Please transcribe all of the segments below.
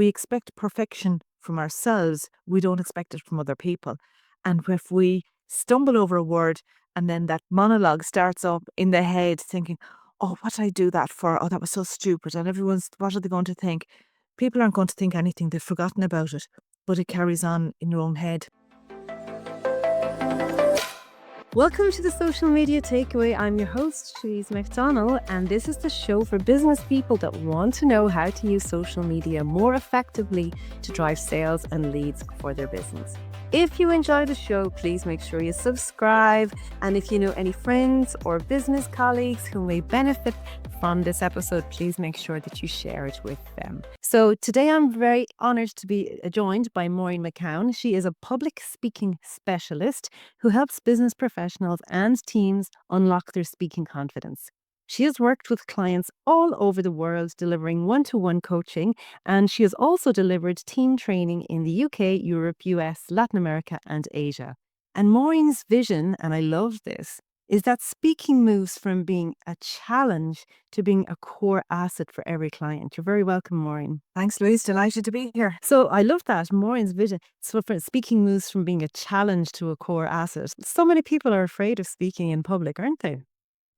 We expect perfection from ourselves. We don't expect it from other people. And if we stumble over a word and then that monologue starts up in the head thinking, oh, what did I do that for? Oh, that was so stupid. And what are they going to think? People aren't going to think anything. They've forgotten about it, but it carries on in your own head. Welcome to the Social Media Takeaway. I'm your host, Louise McDonald, and this is the show for business people that want to know how to use social media more effectively to drive sales and leads for their business. If you enjoy the show, please make sure you subscribe. And if you know any friends or business colleagues who may benefit from this episode, please make sure that you share it with them. So today I'm very honored to be joined by Maureen McCowen. She is a public speaking specialist who helps business professionals and teams unlock their speaking confidence. She has worked with clients all over the world delivering one-to-one coaching, and she has also delivered team training in the UK, Europe, US, Latin America, and Asia. And Maureen's vision, and I love this, is that speaking moves from being a challenge to being a core asset for every client. You're very welcome, Maureen. Thanks, Louise. Delighted to be here. So I love that, Maureen's vision. So for speaking moves from being a challenge to a core asset. So many people are afraid of speaking in public, aren't they?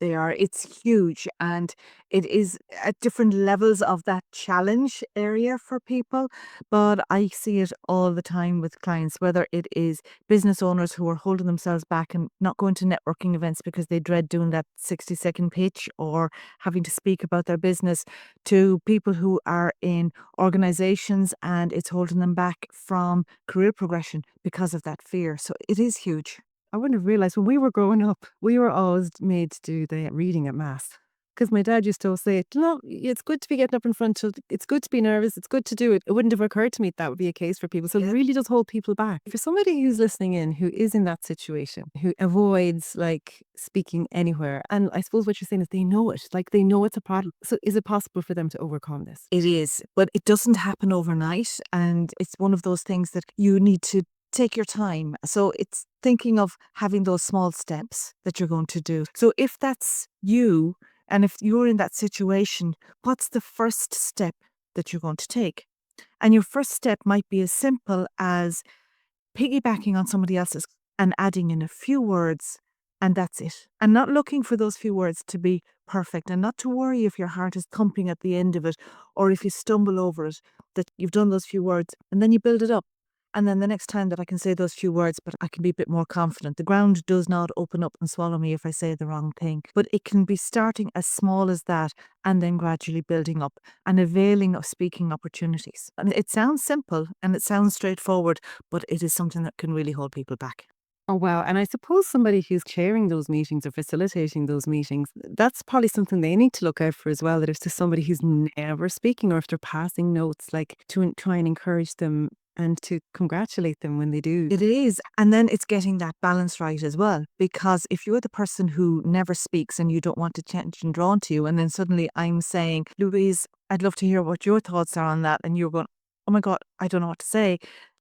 They are. It's huge, and it is at different levels of that challenge area for people. But I see it all the time with clients, whether it is business owners who are holding themselves back and not going to networking events because they dread doing that 60-second pitch or having to speak about their business, to people who are in organizations and it's holding them back from career progression because of that fear. So it is huge. I wouldn't have realized when we were growing up, we were always made to do the reading at mass. Because my dad used to always say, no, it's good to be getting up in front of, it's good to be nervous, it's good to do it. It wouldn't have occurred to me that would be a case for people. So Yeah. it really does hold people back. For somebody who's listening in, who is in that situation, who avoids like speaking anywhere, and I suppose what you're saying is they know it, like they know it's a problem. So is it possible for them to overcome this? It is, but it doesn't happen overnight. And it's one of those things that you need to take your time. So it's thinking of having those small steps that you're going to do. So if that's you, and if you're in that situation, what's the first step that you're going to take? And your first step might be as simple as piggybacking on somebody else's and adding in a few words, and that's it. And not looking for those few words to be perfect, and not to worry if your heart is thumping at the end of it or if you stumble over it, that you've done those few words and then you build it up. And then the next time that I can say those few words, but I can be a bit more confident. The ground does not open up and swallow me if I say the wrong thing. But it can be starting as small as that and then gradually building up and availing of speaking opportunities. And it sounds simple and it sounds straightforward, but it is something that can really hold people back. Oh, wow. And I suppose somebody who's chairing those meetings or facilitating those meetings, that's probably something they need to look out for as well. That if there's somebody who's never speaking or if they're passing notes, like to try and encourage them and to congratulate them when they do. It is. And then it's getting that balance right as well. Because if you're the person who never speaks and you don't want attention drawn to you, and then suddenly I'm saying, Louise, I'd love to hear what your thoughts are on that. And you're going, oh my God, I don't know what to say.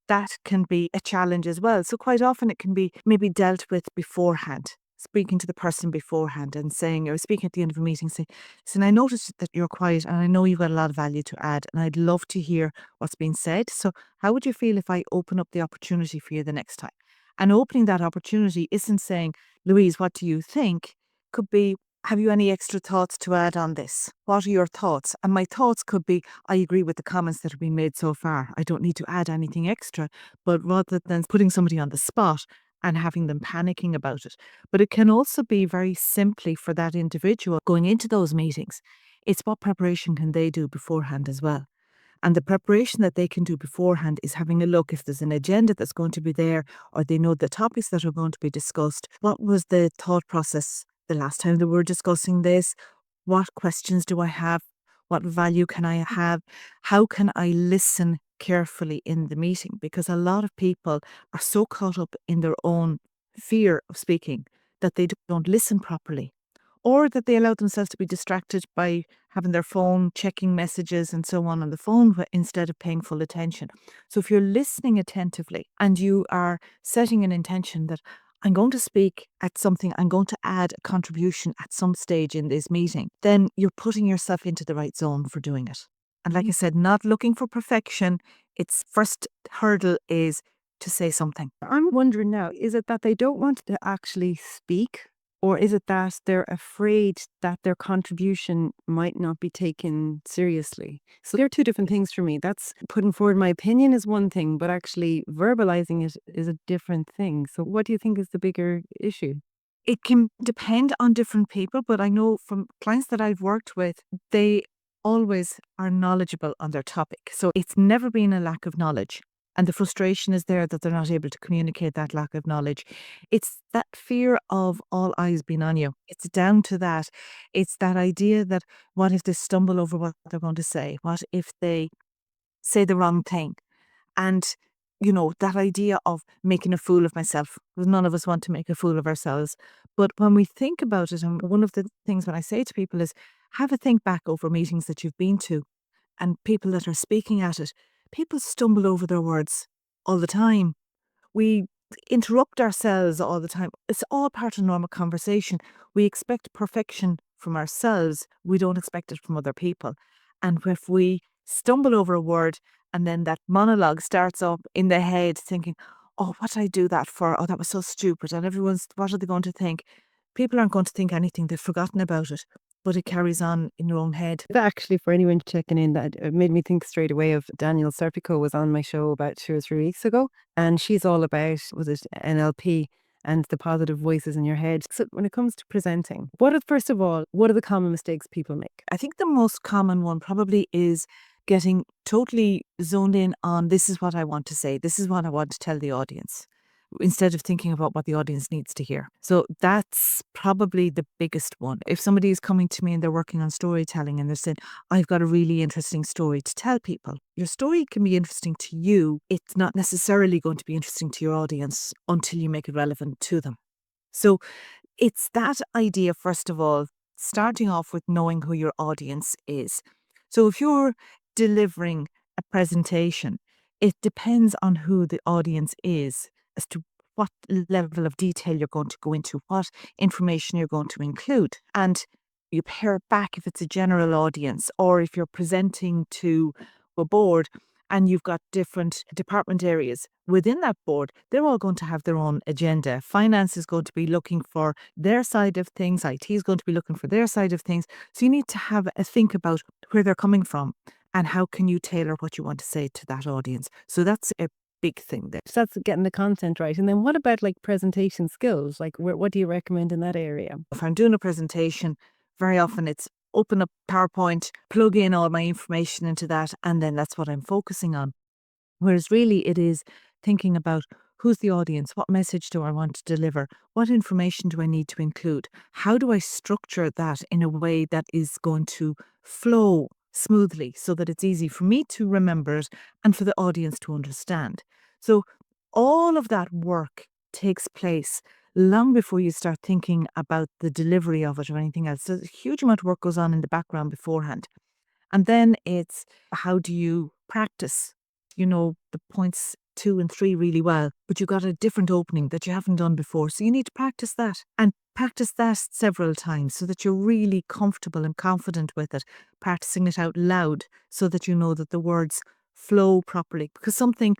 That can be a challenge as well. So quite often it can be maybe dealt with beforehand. Speaking to the person beforehand and saying, or speaking at the end of a meeting, saying, listen, I noticed that you're quiet and I know you've got a lot of value to add and I'd love to hear what's being said. So how would you feel if I open up the opportunity for you the next time? And opening that opportunity isn't saying, Louise, what do you think? Could be, have you any extra thoughts to add on this? What are your thoughts? And my thoughts could be, I agree with the comments that have been made so far. I don't need to add anything extra. But rather than putting somebody on the spot and having them panicking about it. But it can also be very simply for that individual going into those meetings. It's what preparation can they do beforehand as well. And the preparation that they can do beforehand is having a look if there's an agenda that's going to be there or they know the topics that are going to be discussed. What was the thought process the last time that we were discussing this? What questions do I have? What value can I have? How can I listen carefully in the meeting? Because a lot of people are so caught up in their own fear of speaking that they don't listen properly, or that they allow themselves to be distracted by having their phone, checking messages and so on the phone instead of paying full attention. So if you're listening attentively and you are setting an intention that I'm going to speak at something, I'm going to add a contribution at some stage in this meeting, then you're putting yourself into the right zone for doing it. And like I said, not looking for perfection. Its first hurdle is to say something. I'm wondering now, is it that they don't want to actually speak? Or is it that they're afraid that their contribution might not be taken seriously? So they're two different things for me. That's putting forward my opinion is one thing, but actually verbalizing it is a different thing. So what do you think is the bigger issue? It can depend on different people, but I know from clients that I've worked with, they always are knowledgeable on their topic. So it's never been a lack of knowledge. And the frustration is there that they're not able to communicate that lack of knowledge. It's that fear of all eyes being on you. It's down to that. It's that idea that what if they stumble over what they're going to say? What if they say the wrong thing? And, that idea of making a fool of myself, 'cause none of us want to make a fool of ourselves. But when we think about it, and one of the things when I say to people is have a think back over meetings that you've been to and people that are speaking at it. People stumble over their words all the time. We interrupt ourselves all the time. It's all part of normal conversation. We expect perfection from ourselves. We don't expect it from other people. And if we stumble over a word and then that monologue starts up in the head thinking, oh, what did I do that for? Oh, that was so stupid. And everyone's, what are they going to think? People aren't going to think anything. They've forgotten about it. But it carries on in your own head. Actually, for anyone checking in, that it made me think straight away of Danielle Serpico was on my show about 2 or 3 weeks ago, and she's all about, was it NLP and the positive voices in your head. So when it comes to presenting, first of all, what are the common mistakes people make? I think the most common one probably is getting totally zoned in on this is what I want to say, this is what I want to tell the audience, instead of thinking about what the audience needs to hear. So that's probably the biggest one. If somebody is coming to me and they're working on storytelling and they're saying, I've got a really interesting story to tell people, your story can be interesting to you. It's not necessarily going to be interesting to your audience until you make it relevant to them. So it's that idea, first of all, starting off with knowing who your audience is. So if you're delivering a presentation, it depends on who the audience is as to what level of detail you're going to go into, what information you're going to include. And you pair it back if it's a general audience or if you're presenting to a board and you've got different department areas within that board, they're all going to have their own agenda. Finance is going to be looking for their side of things. IT is going to be looking for their side of things. So you need to have a think about where they're coming from and how can you tailor what you want to say to that audience. So that's a big thing there. So that's getting the content right. And then what about like presentation skills? Like what do you recommend in that area? If I'm doing a presentation, very often it's open up PowerPoint, plug in all my information into that, and then that's what I'm focusing on. Whereas really it is thinking about who's the audience, what message do I want to deliver, what information do I need to include, how do I structure that in a way that is going to flow smoothly so that it's easy for me to remember it and for the audience to understand. So all of that work takes place long before you start thinking about the delivery of it or anything else. So a huge amount of work goes on in the background beforehand. And then it's how do you practice, the points 2 and 3 really well, but you got a different opening that you haven't done before. So you need to practice that and practice that several times so that you're really comfortable and confident with it, practicing it out loud so that you know that the words flow properly. Because something,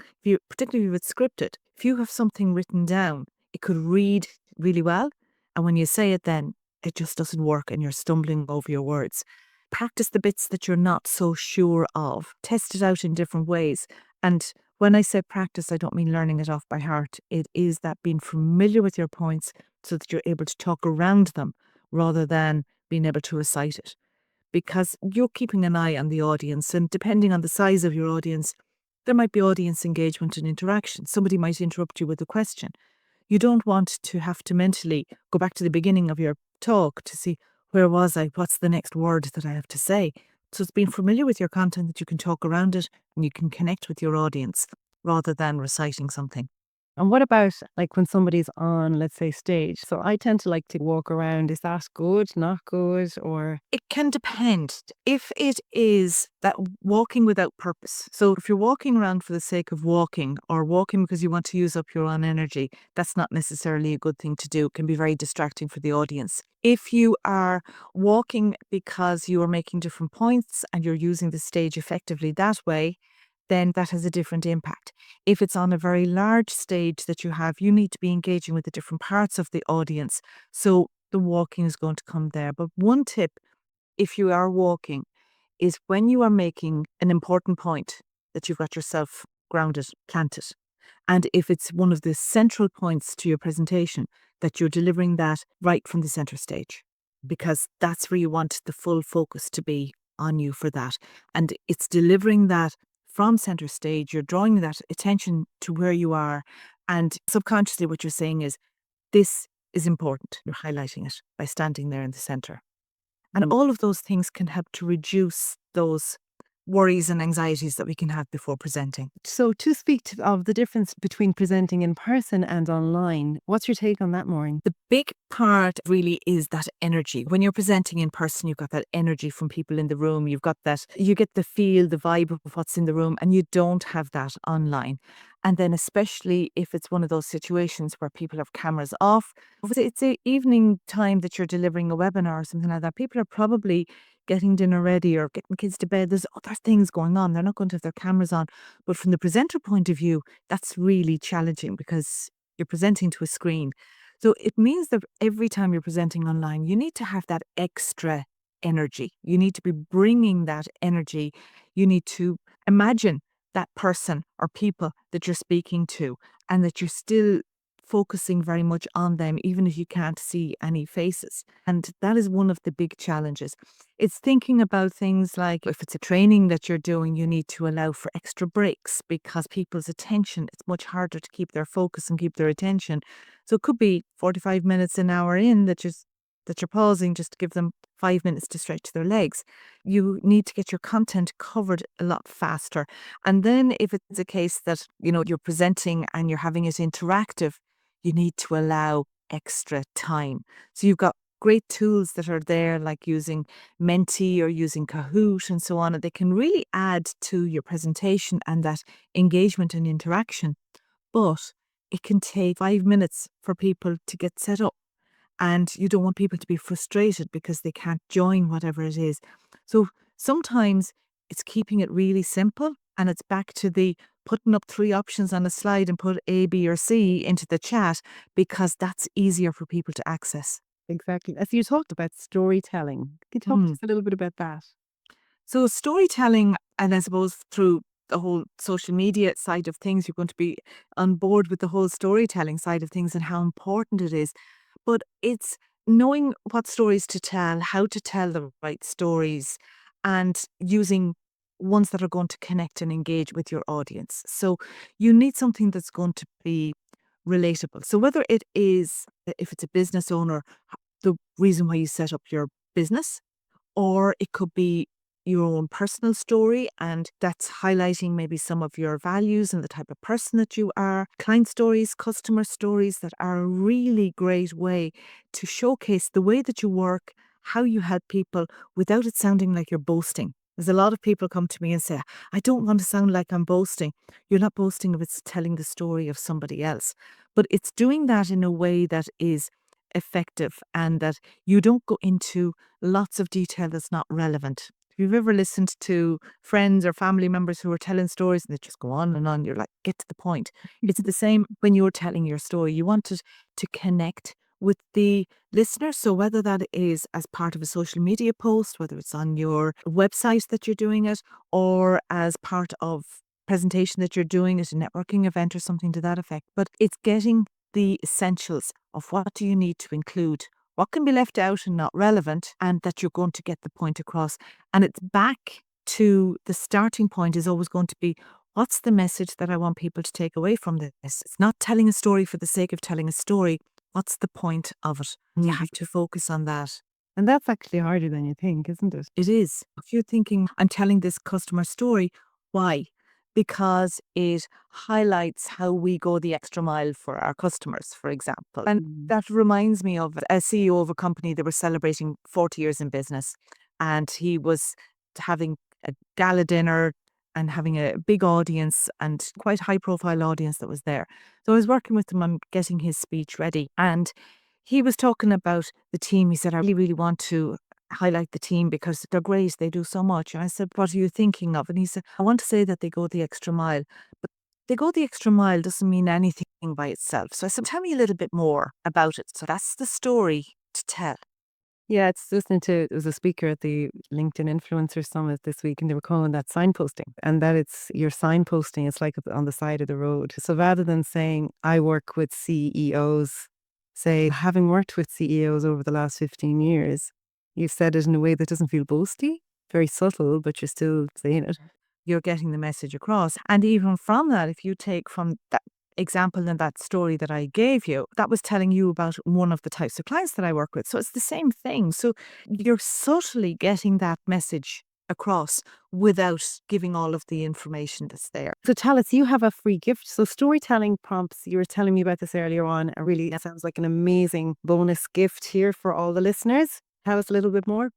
particularly if it's scripted, if you have something written down, it could read really well. And when you say it then, it just doesn't work and you're stumbling over your words. Practice the bits that you're not so sure of. Test it out in different ways. And when I say practice, I don't mean learning it off by heart. It is that being familiar with your points so that you're able to talk around them rather than being able to recite it. Because you're keeping an eye on the audience, and depending on the size of your audience, there might be audience engagement and interaction. Somebody might interrupt you with a question. You don't want to have to mentally go back to the beginning of your talk to see where was I, what's the next word that I have to say. So it's being familiar with your content that you can talk around it and you can connect with your audience rather than reciting something. And what about like when somebody's on, let's say, stage? So I tend to like to walk around. Is that good, not good, or? It can depend. If it is that walking without purpose, so if you're walking around for the sake of walking or walking because you want to use up your own energy, that's not necessarily a good thing to do. It can be very distracting for the audience. If you are walking because you are making different points and you're using the stage effectively that way, then that has a different impact. If it's on a very large stage that you have, you need to be engaging with the different parts of the audience. So the walking is going to come there. But one tip, if you are walking, is when you are making an important point that you've got yourself grounded, planted. And if it's one of the central points to your presentation, that you're delivering that right from the center stage, because that's where you want the full focus to be on you for that. And it's delivering that from center stage, you're drawing that attention to where you are. And subconsciously, what you're saying is, this is important. You're highlighting it by standing there in the center. And all of those things can help to reduce those worries and anxieties that we can have before presenting. So to speak of the difference between presenting in person and online, what's your take on that, Maureen? The big part really is that energy. When you're presenting in person, you've got that energy from people in the room. You've got that, you get the feel, the vibe of what's in the room, and you don't have that online. And then especially if it's one of those situations where people have cameras off, if it's a evening time that you're delivering a webinar or something like that, people are probably getting dinner ready or getting kids to bed. There's other things going on. They're not going to have their cameras on. But from the presenter point of view, that's really challenging because you're presenting to a screen. So it means that every time you're presenting online, you need to have that extra energy. You need to be bringing that energy. You need to imagine that person or people that you're speaking to and that you're still focusing very much on them, even if you can't see any faces. And that is one of the big challenges. It's thinking about things like if it's a training that you're doing, you need to allow for extra breaks because people's attention, it's much harder to keep their focus and keep their attention. So it could be 45 minutes, an hour in that you're pausing just to give them 5 minutes to stretch their legs. You need to get your content covered a lot faster. And then if it's a case that, you're presenting and you're having it interactive, you need to allow extra time. So you've got great tools that are there, like using Menti or using Kahoot and so on, and they can really add to your presentation and that engagement and interaction. But it can take 5 minutes for people to get set up. And you don't want people to be frustrated because they can't join whatever it is. So sometimes it's keeping it really simple, and it's back to the putting up 3 options on a slide and put A, B, or C into the chat because that's easier for people to access. Exactly. As you talked about storytelling, can you talk to us a little bit about that? So storytelling, and I suppose through the whole social media side of things, you're going to be on board with the whole storytelling side of things and how important it is. But it's knowing what stories to tell, how to tell the right stories, and using ones that are going to connect and engage with your audience. So you need something that's going to be relatable. So whether it is, if it's a business owner, the reason why you set up your business, or it could be your own personal story, and that's highlighting maybe some of your values and the type of person that you are. Client stories, customer stories that are a really great way to showcase the way that you work, how you help people without it sounding like you're boasting. There's a lot of people come to me and say, I don't want to sound like I'm boasting. You're not boasting if it's telling the story of somebody else, but it's doing that in a way that is effective and that you don't go into lots of detail that's not relevant. If you've ever listened to friends or family members who are telling stories and they just go on and on, you're like, get to the point. It's the same when you're telling your story. You want it to connect with the listener. So whether that is as part of a social media post, whether it's on your website that you're doing it, or as part of presentation that you're doing at a networking event or something to that effect, but it's getting the essentials of what do you need to include, what can be left out and not relevant, and that you're going to get the point across. And it's back to the starting point is always going to be, what's the message that I want people to take away from this? It's not telling a story for the sake of telling a story. What's the point of it? You have to focus on that. And that's actually harder than you think, isn't it? It is. If you're thinking, I'm telling this customer story, why? because it highlights how we go the extra mile for our customers, for example. And that reminds me of a CEO of a company that were celebrating 40 years in business, and he was having a gala dinner and having a big audience and quite high profile audience that was there. So I was working with him on getting his speech ready, and he was talking about the team. He said, I really, really want to highlight the team because they're great. They do so much. And I said, what are you thinking of? And he said, I want to say that they go the extra mile. But they go the extra mile doesn't mean anything by itself. So I said, tell me a little bit more about it. So that's the story to tell. Yeah, it's listening to, it was a speaker at the LinkedIn Influencer Summit this week, and they were calling that signposting, and that it's your signposting, it's like on the side of the road. So rather than saying, I work with CEOs, say, having worked with CEOs over the last 15 years, you've said it in a way that doesn't feel boasty, very subtle, but you're still saying it. You're getting the message across. And even from that, if you take from that example in that story that I gave you, that was telling you about one of the types of clients that I work with. So it's the same thing. So you're subtly getting that message across without giving all of the information that's there. So tell us, you have a free gift. So storytelling prompts, you were telling me about this earlier on. And really, it sounds like an amazing bonus gift here for all the listeners. Tell us a little bit more.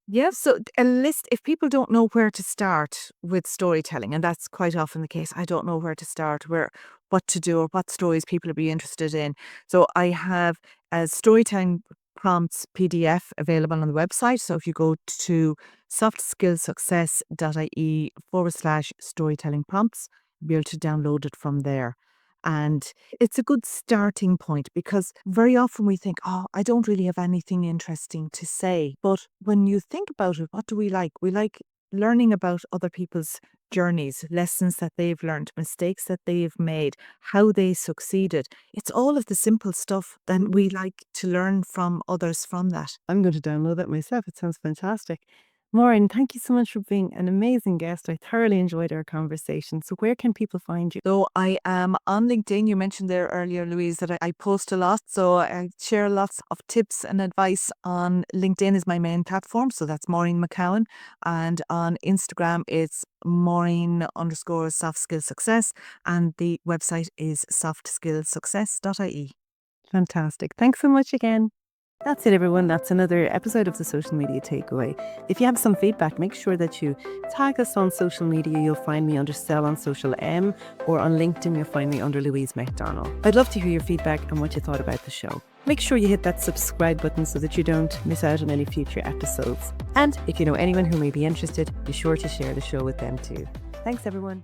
Yeah, so a list, if people don't know where to start with storytelling, and that's quite often the case, I don't know where to start, what to do, or what stories people would be interested in. So I have a storytelling prompts PDF available on the website. So if you go to softskillsuccess.ie/storytelling prompts, you'll be able to download it from there. And it's a good starting point because very often we think, oh, I don't really have anything interesting to say. But when you think about it, what do we like? We like learning about other people's journeys, lessons that they've learned, mistakes that they've made, how they succeeded. It's all of the simple stuff that we like to learn from others from that. I'm going to download that myself. It sounds fantastic. Maureen, thank you so much for being an amazing guest. I thoroughly enjoyed our conversation. So where can people find you? So I am on LinkedIn. You mentioned there earlier, Louise, that I post a lot. So I share lots of tips and advice on LinkedIn is my main platform. So that's Maureen McCowen. And on Instagram, it's Maureen_softskillsuccess. And the website is softskillsuccess.ie. Fantastic. Thanks so much again. That's it, everyone. That's another episode of the Social Media Takeaway. If you have some feedback, make sure that you tag us on social media. You'll find me under Sell on Social M, or on LinkedIn, you'll find me under Louise McDonald. I'd love to hear your feedback and what you thought about the show. Make sure you hit that subscribe button so that you don't miss out on any future episodes. And if you know anyone who may be interested, be sure to share the show with them too. Thanks, everyone.